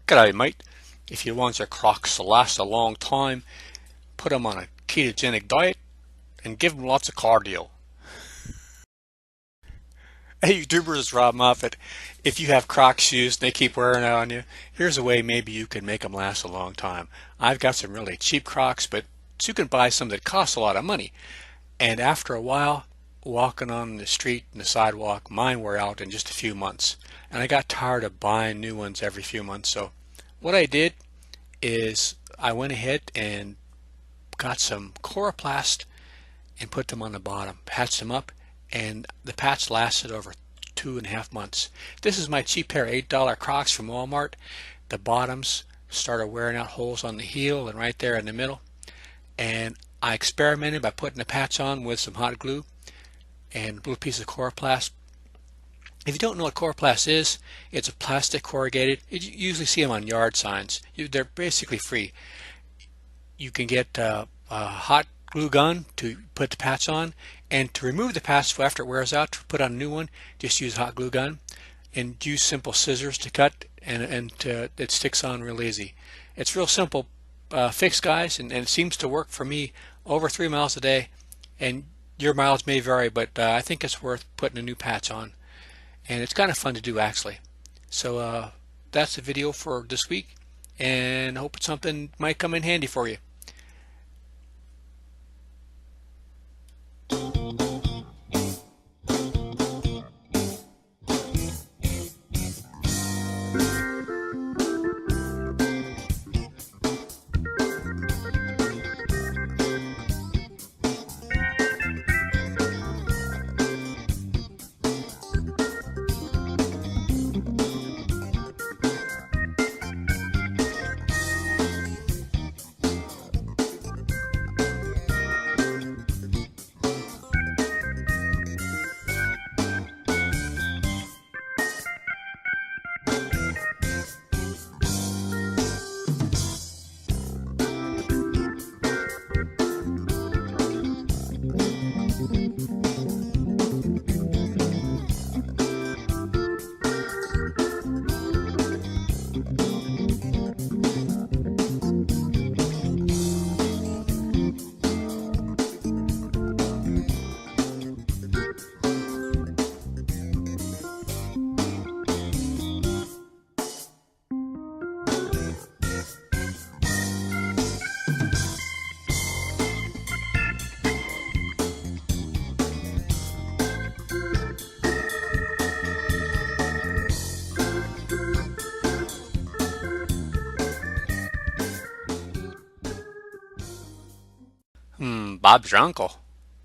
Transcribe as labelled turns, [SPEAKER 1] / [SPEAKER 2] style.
[SPEAKER 1] G'day mate, if you want your Crocs to last a long time, put them on a ketogenic diet and give them lots of cardio. Hey YouTubers, Rob Moffat. If you have Croc shoes and they keep wearing out on you, here's a way maybe you can make them last a long time. I've got some really cheap Crocs, but you can buy some that cost a lot of money. And after a while, walking on the street and the sidewalk, mine wore out in just a few months. And I got tired of buying new ones every few months, so what I did is I went ahead and got some coroplast and put them on the bottom, patched them up, and the patch lasted over 2.5 months. This is my cheap pair of $8 Crocs from Walmart. The bottoms started wearing out, holes on the heel and right there in the middle, and I experimented by putting the patch on with some hot glue and a little piece of coroplast. If you don't know what coroplast is, it's a plastic corrugated. You usually see them on yard signs. They're basically free. You can get a hot glue gun to put the patch on, and to remove the patch after it wears out, to put on a new one, just use hot glue gun and use simple scissors to cut, and it sticks on real easy. It's real simple fix, guys, and it seems to work for me over 3 miles a day, and your miles may vary, but I think it's worth putting a new patch on. And it's kind of fun to do, actually. So that's the video for this week, and I hope something might come in handy for you. Bob's your uncle.